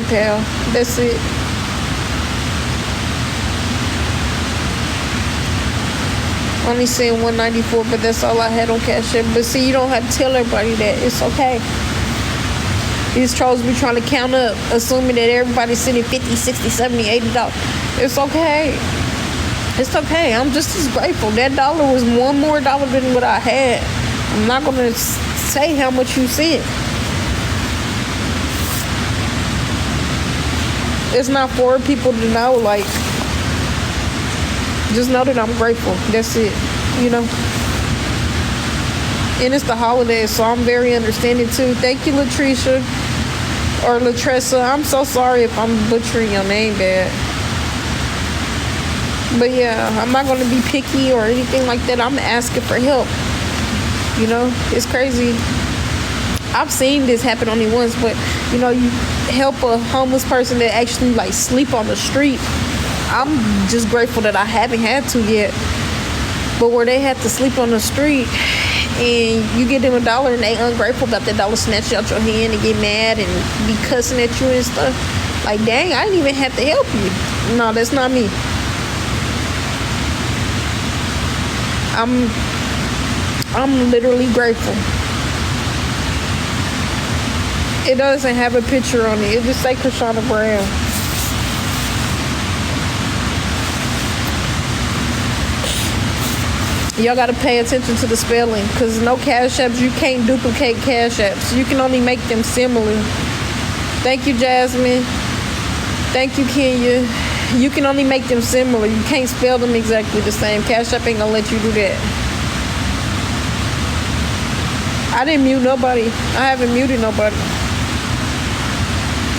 PayPal. That's it. Only saying 194, but that's all I had on Cash App. But see, you don't have to tell everybody that. It's okay. These trolls be trying to count up, assuming that everybody's sending 50, 60, 70, $80. It's okay. It's okay. I'm just as grateful. That dollar was one more dollar than what I had. I'm not going to say how much you sent. It's not for people to know, like, just know that I'm grateful. That's it, you know. And it's the holidays, so I'm very understanding too. Thank you, Latricia or Latressa. I'm so sorry if I'm butchering your name bad. But yeah, I'm not going to be picky or anything like that. I'm asking for help. You know, it's crazy. I've seen this happen only once, but you know, you help a homeless person that actually like sleep on the street. I'm just grateful that I haven't had to yet. But where they had to sleep on the street and you give them $1 and they ungrateful about that dollar, snatch out your hand and get mad and be cussing at you and stuff. Like, dang, I didn't even have to help you. No, that's not me. I'm literally grateful. It doesn't have a picture on it. It just say Krishana Brown. Y'all gotta pay attention to the spelling, because no Cash Apps, you can't duplicate Cash Apps. You can only make them similar. Thank you, Jasmine. Thank you, Kenya. You can only make them similar. You can't spell them exactly the same. Cash App ain't gonna let you do that. I didn't mute nobody. I haven't muted nobody.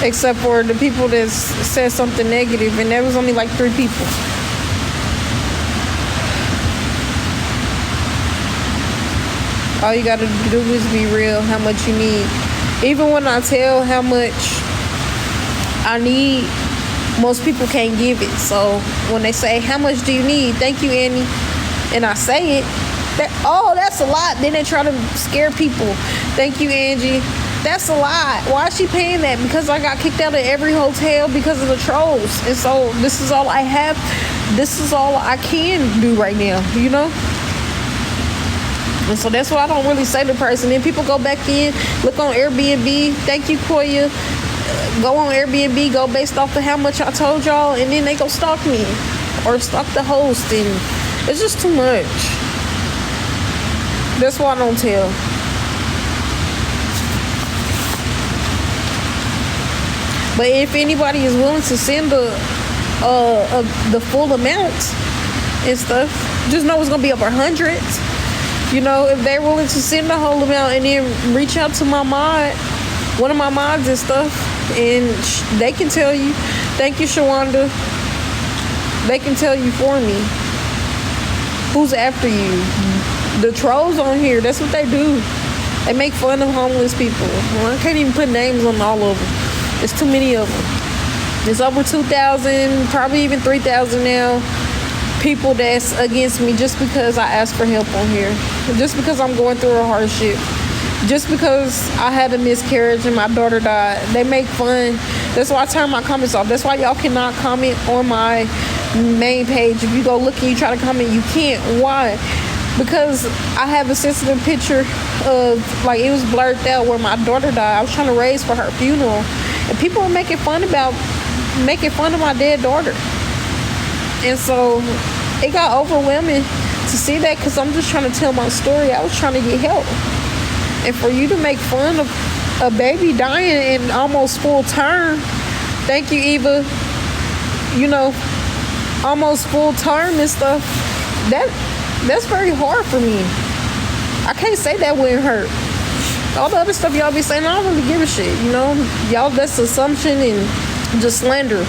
Except for the people that said something negative, and there was only like 3 people. All you gotta do is be real, how much you need. Even when I tell how much I need, most people can't give it. So when they say, how much do you need? Thank you, Annie. And I say it, that's a lot. Then they try to scare people. Thank you, Angie. That's a lot. Why is she paying that? Because I got kicked out of every hotel because of the trolls. And so this is all I have. This is all I can do right now, you know? And so that's why I don't really say the price. And then people go back in, look on Airbnb. Thank you, Koya. Go on Airbnb, go based off of how much I told y'all, and then they go stalk me or stalk the host. And it's just too much. That's why I don't tell. But if anybody is willing to send the full amount and stuff, just know it's gonna be over hundreds. You know, if they're willing to send the whole amount and then reach out to my mod, one of my mods and stuff, and they can tell you. Thank you, Shawanda. They can tell you for me who's after you. The trolls on here, that's what they do. They make fun of homeless people. Well, I can't even put names on all of them. There's too many of them. There's over 2,000, probably even 3,000 now, people that's against me just because I asked for help on here. Just because I'm going through a hardship. Just because I had a miscarriage and my daughter died. They make fun. That's why I turn my comments off. That's why y'all cannot comment on my main page. If you go look and you try to comment, you can't. Why? Because I have a sensitive picture of, like, it was blurred out where my daughter died. I was trying to raise for her funeral. And people were making fun of my dead daughter. And so it got overwhelming to see that, because I'm just trying to tell my story. I was trying to get help. And for you to make fun of a baby dying in almost full term, thank you, Eva, you know, almost full term and stuff, that's very hard for me. I can't say that wouldn't hurt. All the other stuff y'all be saying, I don't really give a shit, you know? Y'all, that's assumption and just slander.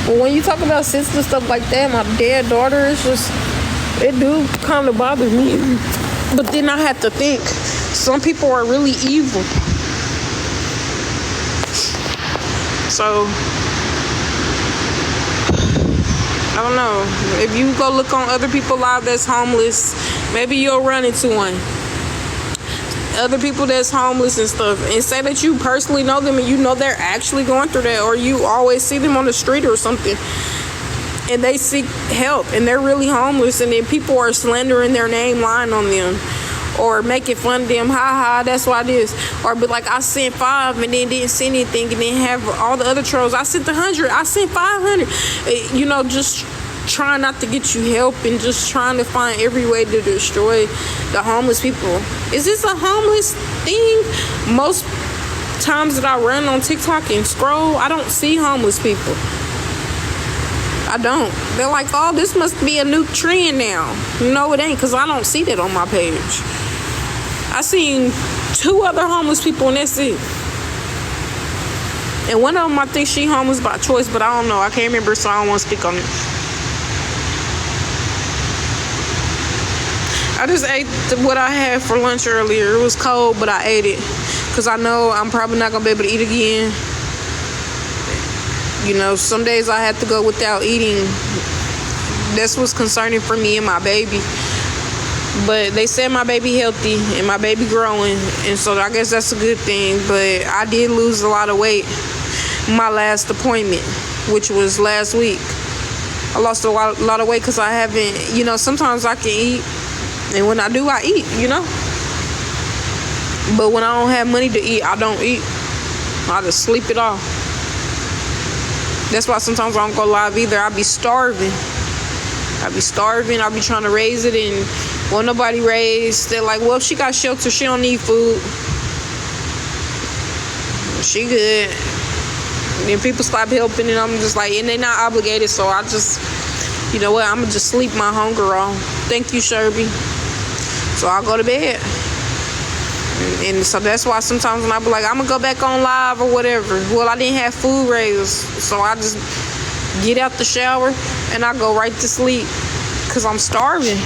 But when you talk about sensitive stuff like that, my dead daughter, it's just, it do kind of bother me. But then I have to think, some people are really evil. So, I don't know. If you go look on other people live that's homeless, maybe you'll run into one. other people that's homeless and stuff, and say that you personally know them and you know they're actually going through that, or you always see them on the street or something, and they seek help and they're really homeless, and then people are slandering their name, lying on them, or making fun of them. Ha, that's why this. Or be like, I sent 5 and then didn't send anything, and then have all the other trolls, I sent 100, I sent 500. Just trying not to get you help, and just trying to find every way to destroy the homeless people. Is this a homeless thing? Most times that I run on TikTok and scroll, I don't see homeless people. I don't. They're like, oh, this must be a new trend now. No, it ain't, because I don't see that on my page. I seen 2 other homeless people, and that's it. And one of them, I think she homeless by choice, but I don't know. I can't remember, so I don't want to speak on it. I just ate what I had for lunch earlier. It was cold, but I ate it because I know I'm probably not going to be able to eat again. Some days I have to go without eating. That's what's concerning for me and my baby. But they said my baby healthy and my baby growing, and so I guess that's a good thing. But I did lose a lot of weight my last appointment, which was last week. I lost a lot of weight because I haven't, sometimes I can eat. And when I do, I eat, But when I don't have money to eat, I don't eat. I just sleep it off. That's why sometimes I don't go live either. I be starving. I be trying to raise it, and won't nobody raise. They're like, well, if she got shelter, she don't need food. She good. And then people stop helping, and I'm just like, and they not obligated, so I just, I'm going to just sleep my hunger off. Thank you, Sherby. So I'll go to bed. And so that's why sometimes when I be like, I'm going to go back on live or whatever. Well, I didn't have food raised. So I just get out the shower and I go right to sleep because I'm starving.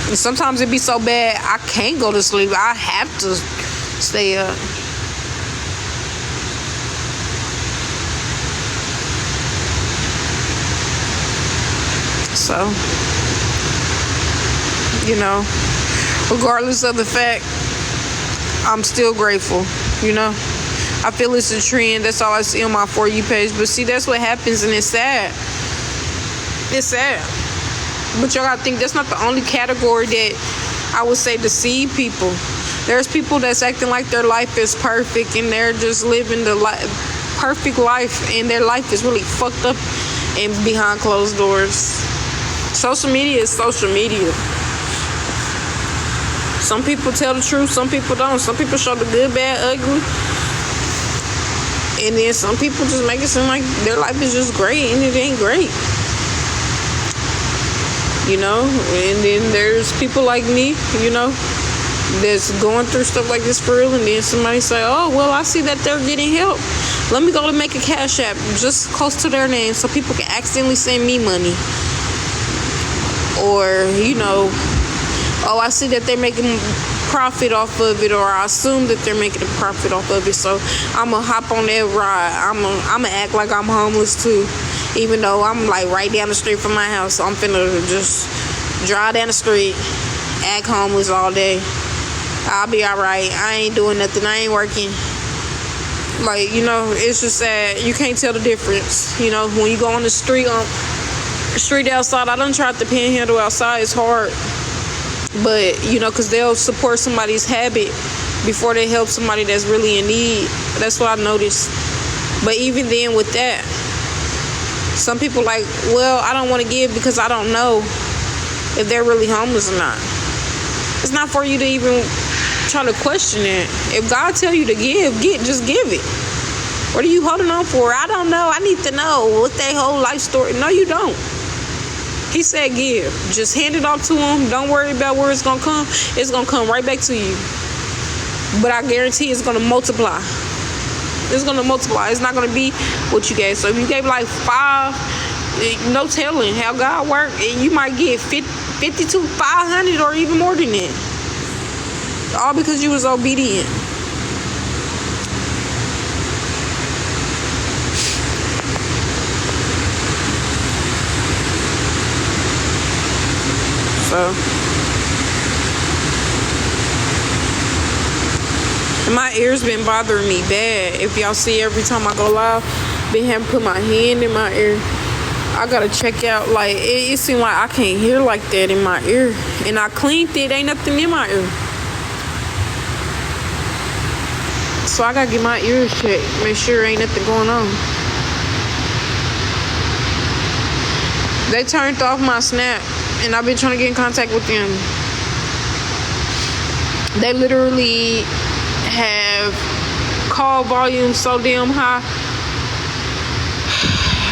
And sometimes it be so bad, I can't go to sleep. I have to stay up. So, regardless of the fact, I'm still grateful, I feel it's a trend. That's all I see on my For You page. But see, that's what happens, and it's sad. It's sad. But y'all gotta think that's not the only category that I would say deceive people. There's people that's acting like their life is perfect, and they're just living the perfect life, and their life is really fucked up and behind closed doors. Social media is social media. Some people tell the truth, some people don't. Some people show the good, bad, ugly. And then some people just make it seem like their life is just great, and it ain't great. And then there's people like me, that's going through stuff like this for real, and then somebody say, oh, well, I see that they're getting help. Let me go to make a Cash App just close to their name so people can accidentally send me money. Or, oh, I see that they're making profit off of it, or I assume that they're making a profit off of it, so I'm gonna hop on that ride. I'm gonna act like I'm homeless too, even though I'm like right down the street from my house. So I'm finna just drive down the street, act homeless all day. I'll be alright. I ain't doing nothing. I ain't working. Like, it's just sad. You can't tell the difference. When you go on the street outside, I done tried to panhandle outside. It's hard. But, because they'll support somebody's habit before they help somebody that's really in need. That's what I noticed. But even then with that, some people like, well, I don't want to give because I don't know if they're really homeless or not. It's not for you to even try to question it. If God tell you to just give it. What are you holding on for? I don't know. I need to know what their whole life story. No, you don't. He said give. Just hand it off to him. Don't worry about where it's going to come. It's going to come right back to you. But I guarantee it's going to multiply. It's going to multiply. It's not going to be what you gave. So if you gave like 5, no telling how God works. You might get 50 to 500 or even more than that. All because you was obedient. So My ears been bothering me bad. If y'all see every time I go live, been having to put my hand in my ear. I gotta check out. Like it seems like I can't hear like that in my ear, and I cleaned it. Ain't nothing in my ear, so I gotta get my ears checked. Make sure ain't nothing going on. They turned off my Snap, and I've been trying to get in contact with them. They literally have call volume so damn high.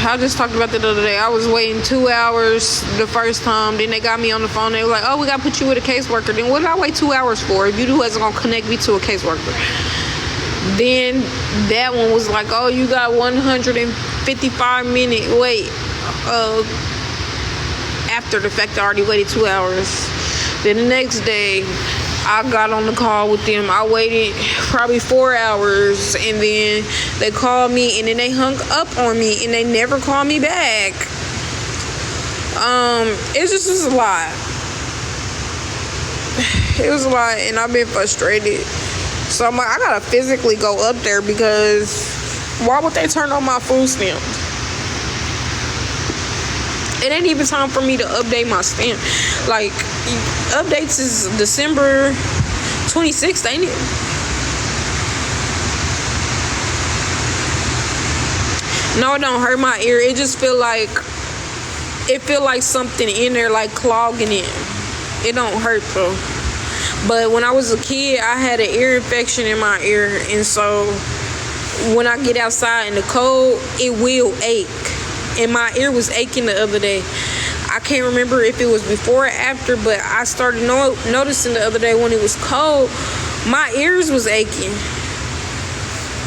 I just talked about that the other day. I was waiting 2 hours the first time. Then they got me on the phone. They were like, oh, we got to put you with a caseworker. Then what did I wait 2 hours for if you wasn't going to connect me to a caseworker? Then that one was like, oh, you got 155-minute wait. After the fact, I already waited 2 hours. Then the next day, I got on the call with them. I waited probably 4 hours, and then they called me, and then they hung up on me, and they never called me back. It just was a lot. It was a lot, and I've been frustrated. So I'm like, I gotta physically go up there because why would they turn on my food stamps? It ain't even time for me to update my stamp. Like, updates is December 26th, ain't it? No, it don't hurt my ear. It just feel like something in there, like clogging it. It don't hurt though. But when I was a kid, I had an ear infection in my ear, and so when I get outside in the cold, it will ache. And my ear was aching the other day. I can't remember if it was before or after, but I started noticing the other day when it was cold, my ears was aching.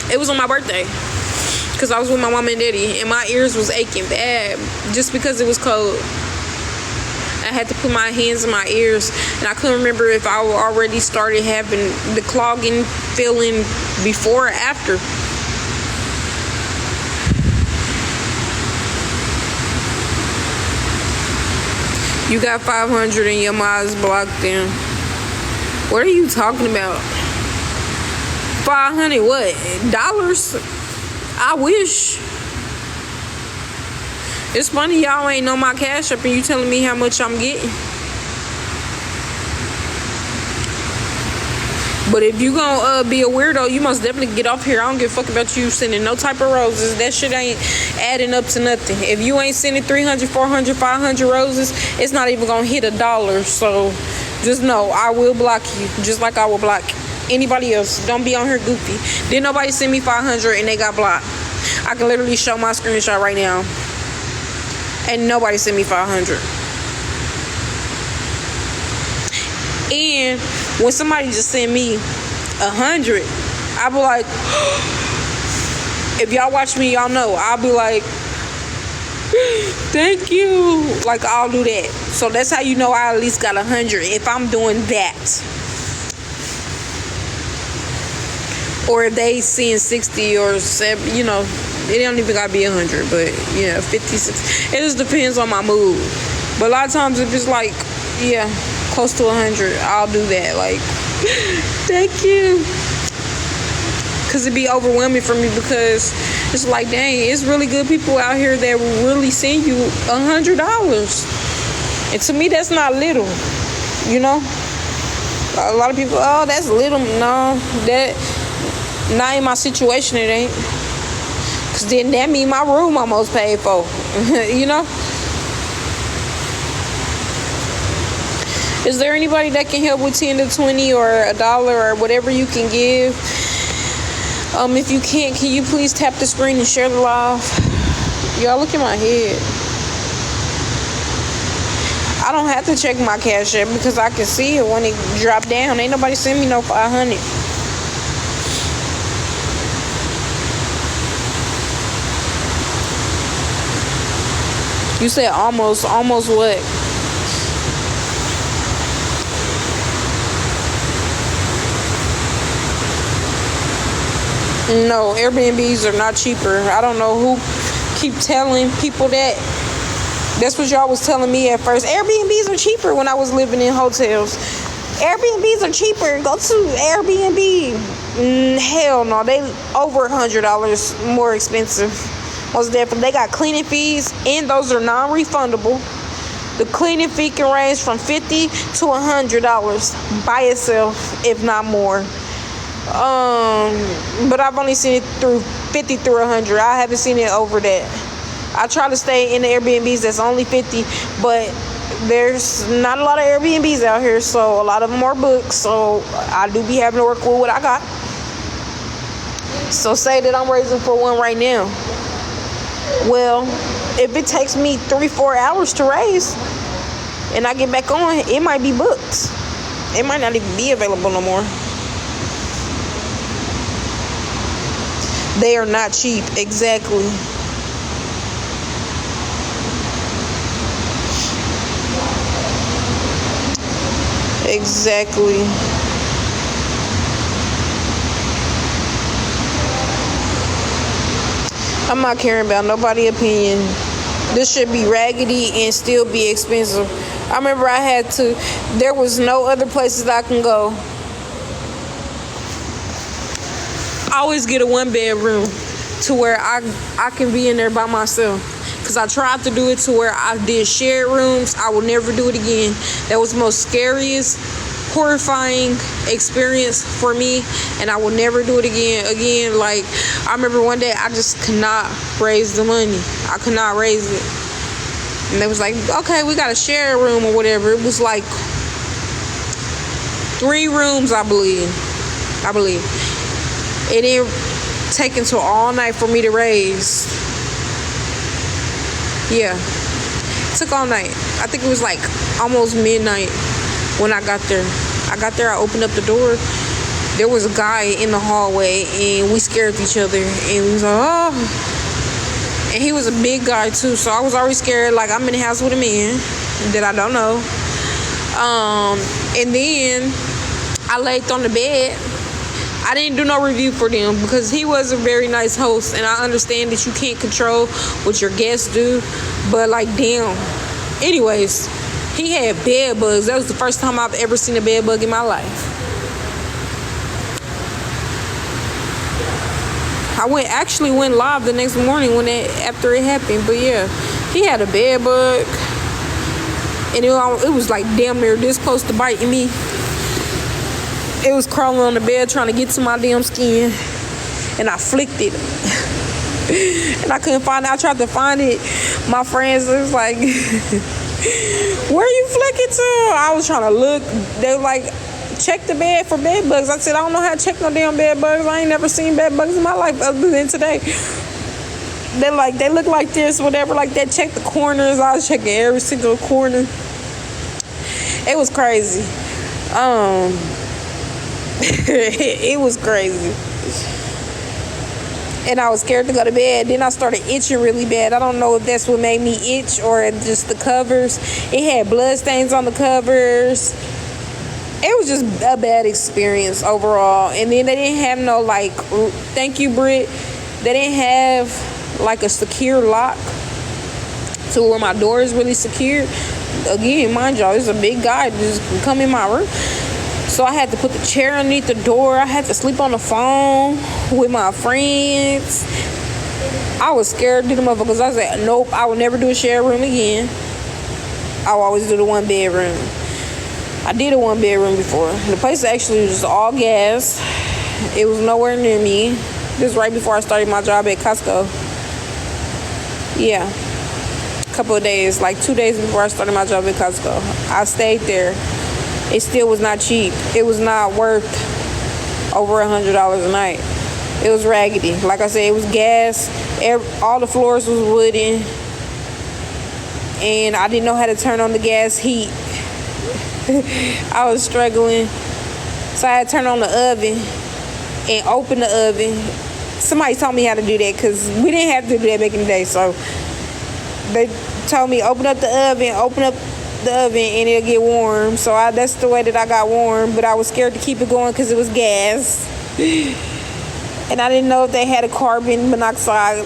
It was on my birthday because I was with my mom and daddy, and my ears was aching bad just because it was cold. I had to put my hands in my ears, and I couldn't remember if I already started having the clogging feeling before or after. You got 500 and your mind's blocked in. What are you talking about? 500 what? Dollars? I wish. It's funny y'all ain't know my Cash App and you telling me how much I'm getting. But if you gonna be a weirdo, you must definitely get off here. I don't give a fuck about you sending no type of roses. That shit ain't adding up to nothing. If you ain't sending 300, 400, 500 roses, it's not even gonna hit $1. So just know I will block you, just like I will block anybody else. Don't be on here goofy. Didn't nobody send me 500 and they got blocked. I can literally show my screenshot right now. And nobody sent me 500. And when somebody just sent me 100, I'll be like, if y'all watch me, y'all know, I'll be like, thank you. Like, I'll do that. So that's how you know I at least got 100 if I'm doing that. Or if they seeing 60 or 70, you know, it don't even gotta be 100, but yeah, 50, 60. It just depends on my mood. But a lot of times if it's like, yeah, close to 100, I'll do that. Like, thank you. Because it'd be overwhelming for me because it's like, dang, it's really good people out here that will really send you $100. And to me, that's not little, you know? A lot of people, oh, that's little. No, that not in my situation, it ain't. Because then that mean my room almost paid for, you know? Is there anybody that can help with 10 to 20 or $1 or whatever you can give? If you can't, can you please tap the screen and share the live? Y'all look at my head. I don't have to check my Cash App because I can see it when it drop down. Ain't nobody send me no 500. You said almost what? No, Airbnbs are not cheaper. I don't know who keep telling people that. That's what y'all was telling me at first. Airbnbs are cheaper when I was living in hotels. Airbnbs are cheaper. Go to Airbnb. Hell no, they over $100 more expensive. Most definitely. They got cleaning fees, and those are non-refundable. The cleaning fee can range from $50 to $100 by itself, if not more. But I've only seen it through 50 through 100. I haven't seen it over that. I try to stay in the Airbnbs that's only 50, but there's not a lot of Airbnbs out here, so a lot of them are booked. So I do be having to work with what I got. So say that I'm raising for one right now. Well, if it takes me 3-4 hours to raise and I get back on, it might be booked. It might not even be available no more. They are not cheap. Exactly. Exactly. I'm not caring about nobody's opinion. This should be raggedy and still be expensive. I remember there was no other places I can go. I always get a 1-bedroom to where I can be in there by myself. Because I tried to do it to where I did shared rooms. I will never do it again. That was the most scariest, horrifying experience for me, and I will never do it again. Like, I remember one day I just could not raise the money. I could not raise it, and they was like, okay, we got to share a room or whatever. It was like 3 rooms, I believe. It didn't take until all night for me to raise. Yeah, it took all night. I think it was like almost midnight when I got there. I opened up the door. There was a guy in the hallway, and we scared each other. And we was like, oh. And he was a big guy, too. So I was already scared. Like, I'm in the house with a man that I don't know. And then I laid on the bed. I didn't do no review for them because he was a very nice host. And I understand that you can't control what your guests do. But, like, damn. Anyways, he had bed bugs. That was the first time I've ever seen a bed bug in my life. I actually went live the next morning after it happened. But yeah, he had a bed bug, and it was like damn near this close to biting me. It was crawling on the bed trying to get to my damn skin, and I flicked it. And I couldn't find it. I tried to find it. My friends was like, where you flicking to? I was trying to look. They were like, check the bed for bed bugs. I said, I don't know how to check no damn bed bugs. I ain't never seen bed bugs in my life other than today. They look like this, whatever, like that. Check the corners. I was checking every single corner. It was crazy. It was crazy. And I was scared to go to bed. Then I started itching really bad. I don't know if that's what made me itch or just the covers. It had blood stains on the covers. It was just a bad experience overall. And then they didn't have no, like, thank you, Britt. They didn't have, like, a secure lock to where my door is really secure. Again, mind y'all, there's a big guy just come in my room. So I had to put the chair underneath the door. I had to sleep on the phone with my friends. I was scared to the motherfuckers. I said, nope, I will never do a share room again. I will always do the 1-bedroom. I did a 1-bedroom before. The place actually was all gas. It was nowhere near me. This was right before I started my job at Costco. Yeah. A couple of days, like 2 days before I started my job at Costco. I stayed there. It still was not cheap. It was not worth over $100 a night. It was raggedy. Like I said, it was gas. All the floors was wooden. And I didn't know how to turn on the gas heat. I was struggling. So I had to turn on the oven and open the oven. Somebody told me how to do that because we didn't have to do that back in the day. So they told me open up the oven, and it'll get warm. So that's the way that I got warm. But I was scared to keep it going because it was gas. And I didn't know if they had a carbon monoxide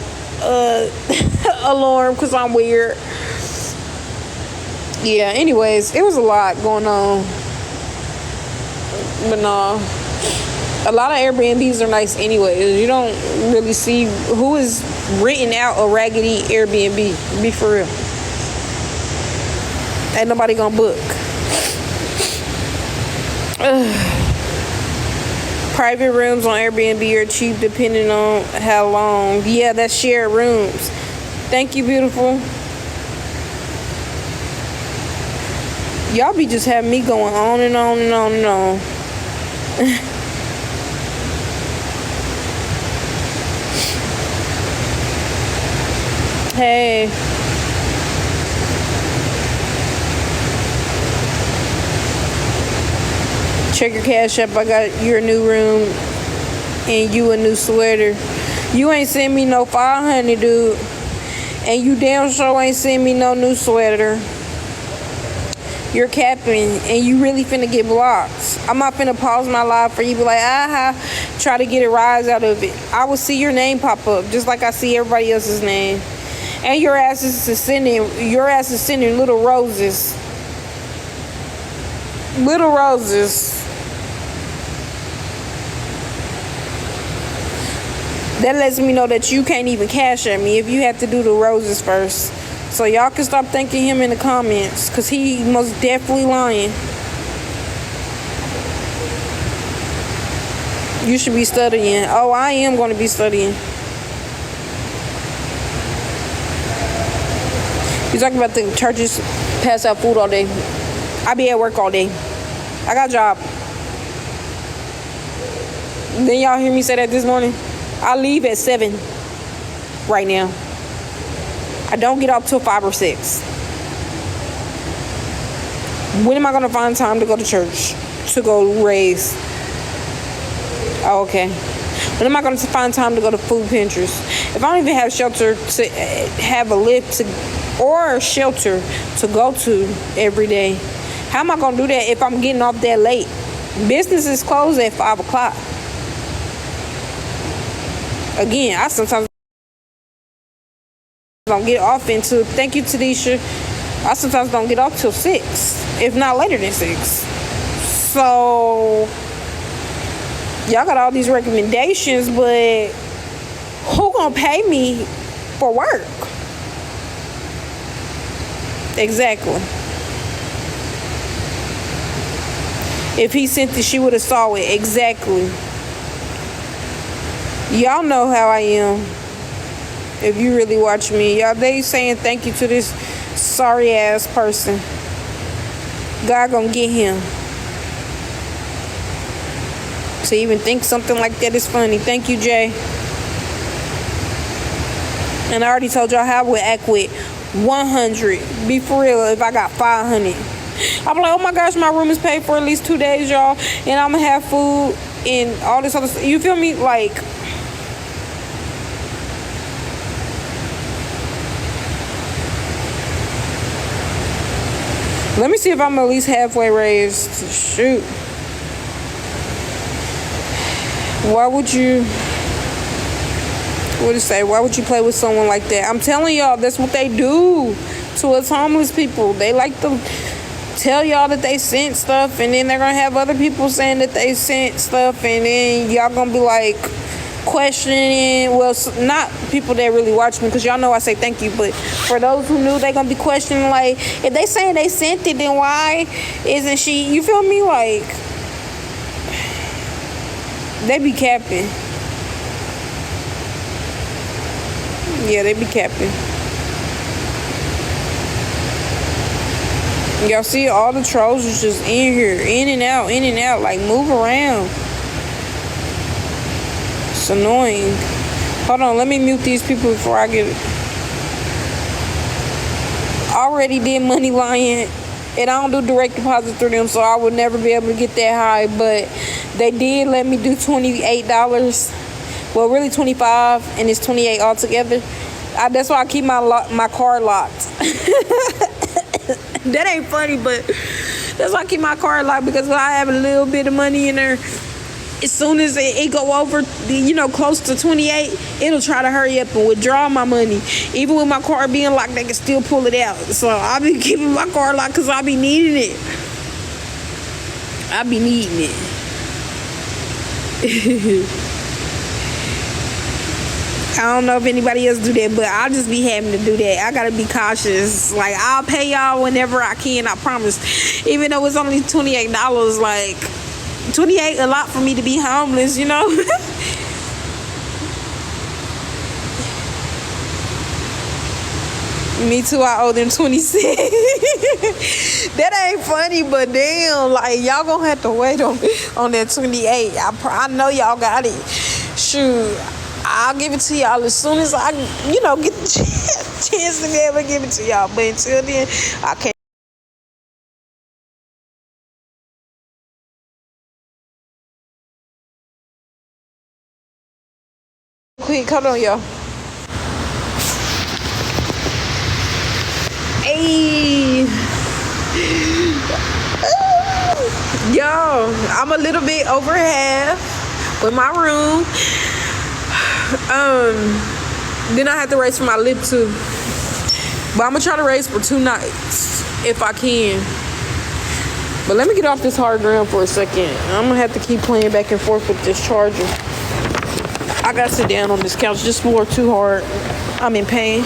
alarm because I'm weird. Yeah, anyways, it was a lot going on. But no, a lot of Airbnbs are nice anyway. You don't really see who is renting out a raggedy Airbnb. Be for real. Ain't nobody gonna book. Private rooms on Airbnb are cheap depending on how long. Yeah, that's shared rooms. Thank you, beautiful. Y'all be just having me going on and on and on and on. Hey. Check your cash app. I got your new room and you a new sweater. You ain't send me no 500, dude. And you damn sure ain't send me no new sweater. You're capping and you really finna get blocked. I'm not finna pause my live for you be like, try to get a rise out of it. I will see your name pop up just like I see everybody else's name. And your ass is sending little roses. Little roses. That lets me know that you can't even cash at me if you have to do the roses first. So y'all can stop thanking him in the comments, because he most definitely lying. You should be studying. Oh, I am going to be studying. You talking about the churches pass out food all day. I be at work all day. I got a job. Then y'all hear me say that this morning? I leave at 7 right now. I don't get up till 5 or 6. When am I going to find time to go to church? To go raise? Oh, okay. When am I going to find time to go to food pantries? If I don't even have shelter to have a lift to, or shelter to go to every day, how am I going to do that if I'm getting off that late? Businesses close at 5 o'clock. Again, I sometimes don't get off until, thank you, Tadisha. I sometimes don't get off till 6, if not later than 6. So, y'all got all these recommendations, but who gonna pay me for work? Exactly. If he sent it, she would have saw it. Exactly. Y'all know how I am. If you really watch me, y'all, they saying thank you to this sorry ass person. God gonna get him. To even think something like that is funny. Thank you, Jay. And I already told y'all how I would act with 100. Be for real if I got 500. I'm like, oh my gosh, my room is paid for at least 2 days, y'all. And I'm gonna have food and all this other stuff. You feel me? Like, let me see if I'm at least halfway raised. Shoot. Why would you, what did it say? Why would you play with someone like that? I'm telling y'all, that's what they do to us homeless people. They like to tell y'all that they sent stuff, and then they're going to have other people saying that they sent stuff, and then y'all going to be like questioning. Well, not people that really watch me, because y'all know I say thank you, but for those who knew, they gonna be questioning, like, if they saying they sent it, then why isn't she, you feel me? Like, they be capping. Yeah, they be capping. Y'all see all the trolls is just in here, in and out, like, move around. It's annoying. Hold on, let me mute these people before I get it. Already did money lion, and I don't do direct deposit through them, so I would never be able to get that high, but they did let me do $28. Well, really 25, and it's 28 altogether. That's why I keep my card locked. That ain't funny, but that's why I keep my card locked, because when I have a little bit of money in there, as soon as it go over, close to 28, it'll try to hurry up and withdraw my money. Even with my card being locked, they can still pull it out. So I'll be keeping my card locked because I be needing it. I don't know if anybody else do that, but I'll just be having to do that. I gotta be cautious. Like, I'll pay y'all whenever I can, I promise. Even though it's only $28, like, 28 a lot for me to be homeless, you know? Me too, I owe them 26. That ain't funny, but damn, like, y'all gonna have to wait on that 28. I know y'all got it. Shoot, I'll give it to y'all as soon as I, get the chance to be able to give it to y'all. But until then, I can't. Quick, hold on, y'all. Hey. Yo, I'm a little bit over half with my room. Then I have to raise for my lip too. But I'm gonna try to raise for 2 nights if I can. But let me get off this hard ground for a second. I'm gonna have to keep playing back and forth with this charger. I gotta sit down on this couch. This floor too hard. I'm in pain.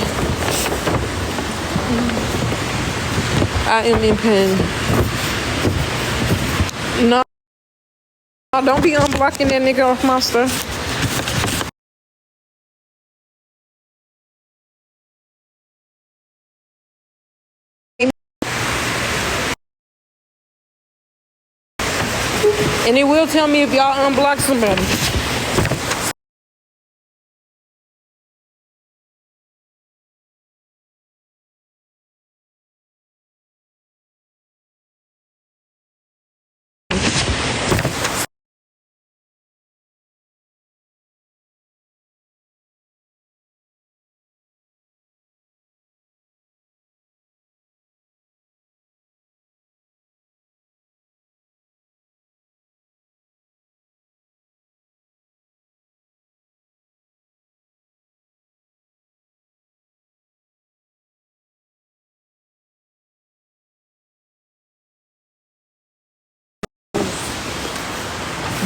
I am in pain. No, don't be unblocking that nigga off my stuff. And it will tell me if y'all unblock somebody.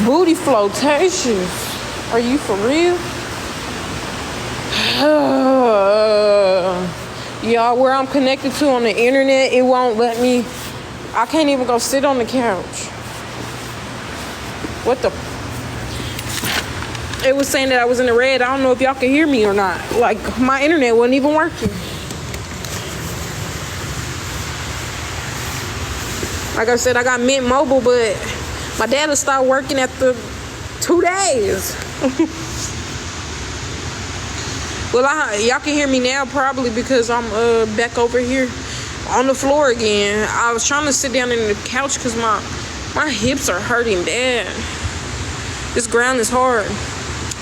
Booty flotations. Are you for real? Y'all, where I'm connected to on the internet, it won't let me. I can't even go sit on the couch. What the? It was saying that I was in the red. I don't know if y'all can hear me or not. Like, my internet wasn't even working. Like I said, I got Mint Mobile, but my dad will start working after 2 days. Well, y'all can hear me now probably because I'm back over here on the floor again. I was trying to sit down in the couch because my hips are hurting bad. This ground is hard.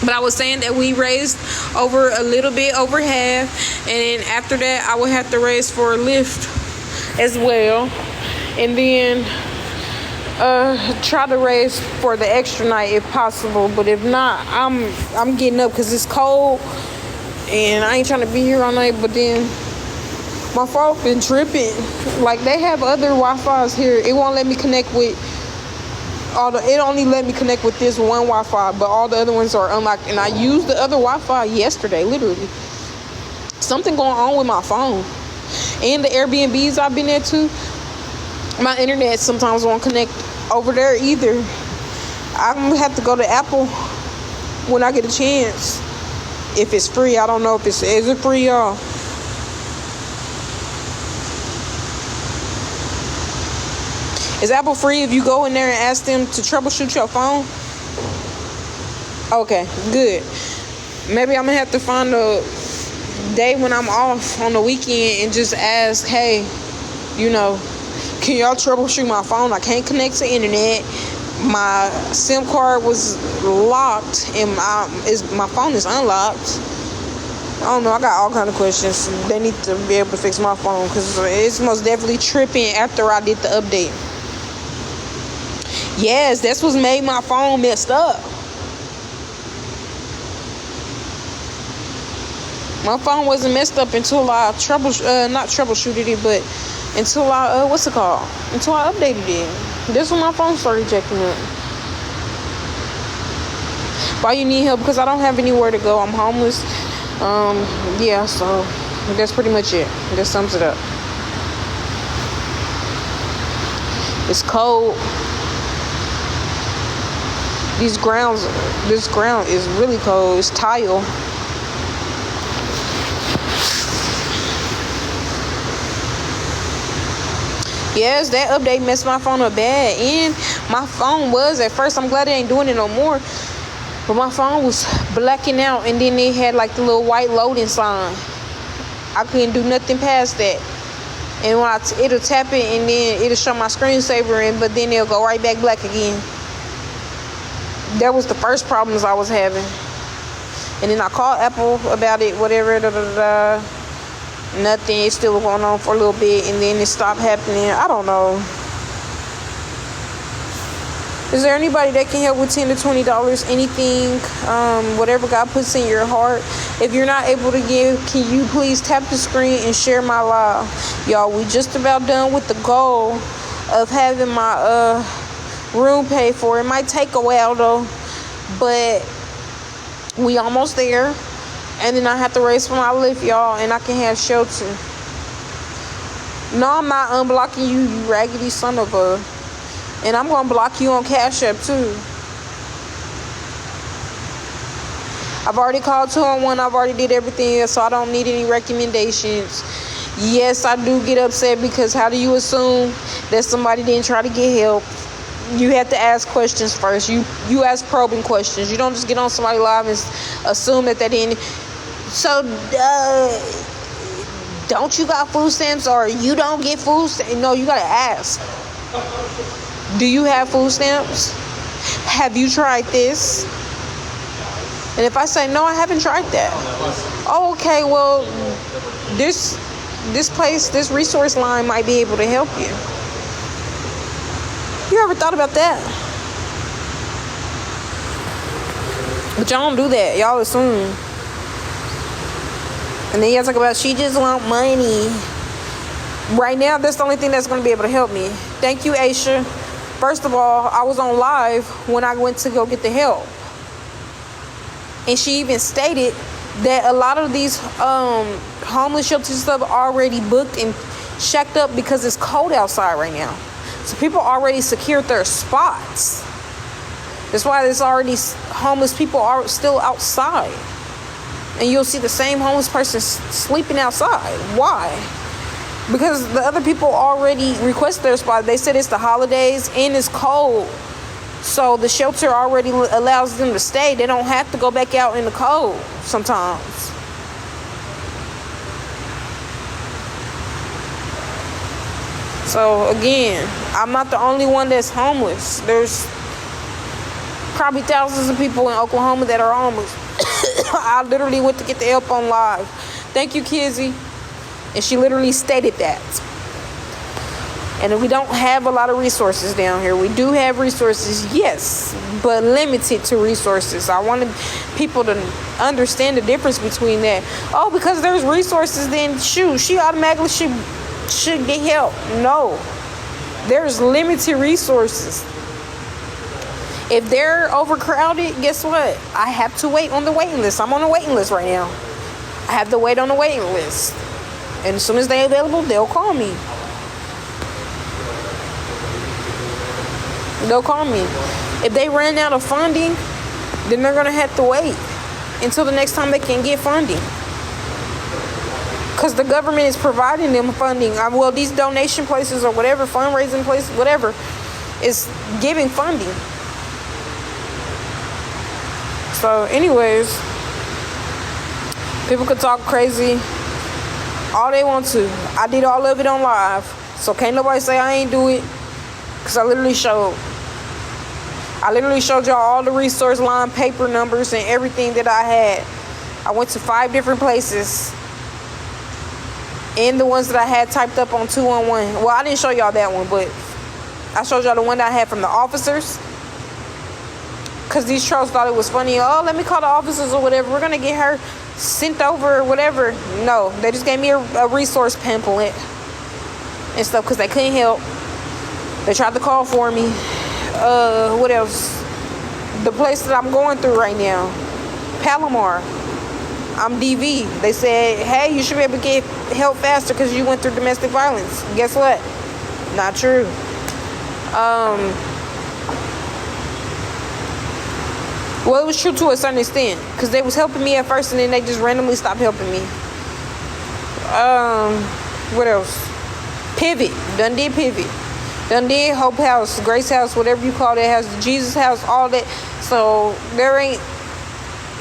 But I was saying that we raised over a little bit over half, and then after that I would have to raise for a lift as well, and then try to raise for the extra night if possible. But if not, I'm getting up because it's cold and I ain't trying to be here all night. But then my phone been tripping. Like, they have other Wi-Fi's here. It won't let me connect with it only let me connect with this one Wi-Fi, but all the other ones are unlocked. And I used the other Wi-Fi yesterday, literally. Something going on with my phone. And the Airbnbs I've been at too, my internet sometimes won't connect over there either. I'm gonna have to go to Apple when I get a chance. If it's free, I don't know if is it free, y'all. Is Apple free if you go in there and ask them to troubleshoot your phone? Okay, good. Maybe I'm gonna have to find a day when I'm off on the weekend and just ask, hey, can y'all troubleshoot my phone? I can't connect to internet. My SIM card was locked and my phone is unlocked. I don't know. I got all kind of questions. They need to be able to fix my phone because it's most definitely tripping after I did the update. Yes, that's what made my phone messed up. My phone wasn't messed up until I not troubleshooted it, but until I until I updated it. That's when my phone started jacking up. Why you need help? Because I don't have anywhere to go. I'm homeless. Yeah, so that's pretty much it. That sums it up. It's cold. This ground is really cold. It's tile. Yes, that update messed my phone up bad. And my phone was, at first, I'm glad they ain't doing it no more, but my phone was blacking out, and then it had like the little white loading sign. I couldn't do nothing past that. And when it'll tap it, and then it'll show my screensaver, but then it'll go right back black again. That was the first problems I was having. And then I called Apple about it, whatever, Nothing. It's still going on for a little bit, and then it stopped happening. I don't know. Is there anybody that can help with $10 to $20? Anything, whatever God puts in your heart. If you're not able to give, can you please tap the screen and share my live? Y'all, we just about done with the goal of having my room paid for. It might take a while though, but we almost there. And then I have to raise for my lift, y'all, and I can have shelter. No, I'm not unblocking you, you raggedy son of a. And I'm going to block you on Cash App, too. I've already called 211. I've already did everything else, so I don't need any recommendations. Yes, I do get upset because how do you assume that somebody didn't try to get help? You have to ask questions first. You ask probing questions. You don't just get on somebody live and assume that they didn't. So, don't you got food stamps or you don't get food stamps? No, you got to ask. Do you have food stamps? Have you tried this? And if I say, no, I haven't tried that. Oh, okay, well, this place, this resource line might be able to help you. You ever thought about that? But y'all don't do that. Y'all assume. And then y'all talk about she just want money. Right now, that's the only thing that's going to be able to help me. Thank you, Aisha. First of all, I was on live when I went to go get the help. And she even stated that a lot of these homeless shelters and stuff are already booked and shacked up because it's cold outside right now. So people already secured their spots. That's why there's already homeless people are still outside. And you'll see the same homeless person sleeping outside. Why? Because the other people already requested their spot. They said it's the holidays and it's cold. So the shelter already allows them to stay. They don't have to go back out in the cold sometimes. So again, I'm not the only one that's homeless. There's probably thousands of people in Oklahoma that are homeless. I literally went to get the help on live. Thank you, Kizzy. And she literally stated that. And we don't have a lot of resources down here. We do have resources, yes, but limited to resources. I wanted people to understand the difference between that. Oh, because there's resources, then shoot, she automatically should get help. No, there's limited resources. If they're overcrowded, guess what? I have to wait on the waiting list. I'm on a waiting list right now. I have to wait on the waiting list. And as soon as they're available, they'll call me. They'll call me. If they run out of funding, then they're going to have to wait until the next time they can get funding. Because the government is providing them funding. Well, these donation places or whatever, fundraising places, whatever, is giving funding. So anyways, people could talk crazy all they want to. I did all of it on live. So can't nobody say I ain't do it. Because I literally showed y'all all the resource line, paper numbers, and everything that I had. I went to 5 different places. And the ones that I had typed up on 211. Well, I didn't show y'all that one, but I showed y'all the one that I had from the officers. Because these trolls thought it was funny. Oh, let me call the officers or whatever. We're going to get her sent over or whatever. No, they just gave me a resource pamphlet and stuff because they couldn't help. They tried to call for me. What else? the place that I'm going through right now, Palomar. I'm DV. They said, hey, you should be able to get help faster because you went through domestic violence. Guess what? Not true. Well, it was true to a certain extent because they was helping me at first and then they just randomly stopped helping me. What else? Pivot. Done did Pivot. Done did Hope House, Grace House, whatever you call that house, Jesus House, all that. So there ain't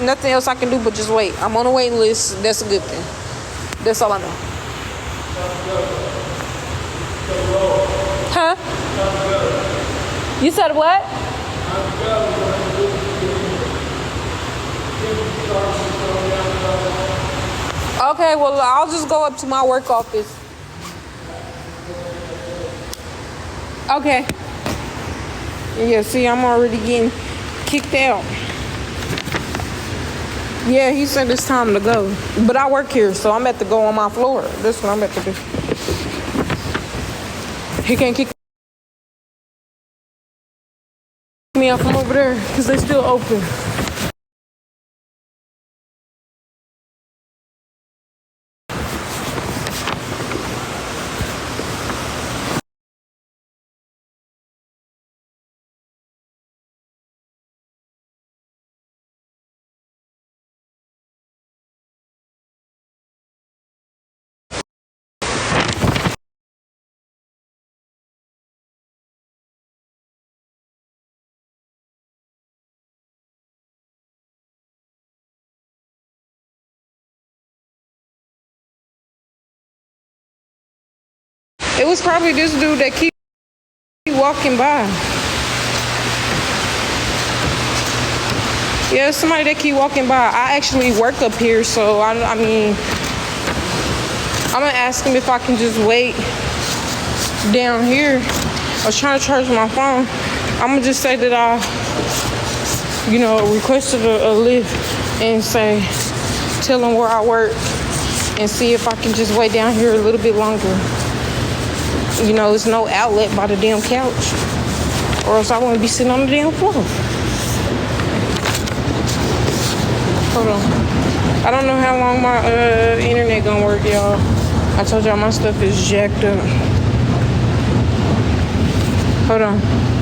nothing else I can do but just wait. I'm on a waiting list. That's a good thing. That's all I know. Huh? You said what? Okay, well, I'll just go up to my work office. Okay. Yeah, see, I'm already getting kicked out. Yeah, he said it's time to go. But I work here, so I'm about to go on my floor. That's what I'm about to do. He can't kick me out from over there because they still open. It was probably this dude that keep walking by. Yeah, somebody that keep walking by. I actually work up here, so I mean, I'm gonna ask him if I can just wait down here. I was trying to charge my phone. I'm gonna just say that I, requested a lift and tell him where I work and see if I can just wait down here a little bit longer. There's no outlet by the damn couch, or else I wouldn't be sitting on the damn floor. Hold on. I don't know how long my internet gonna work, y'all. I told y'all my stuff is jacked up. Hold on.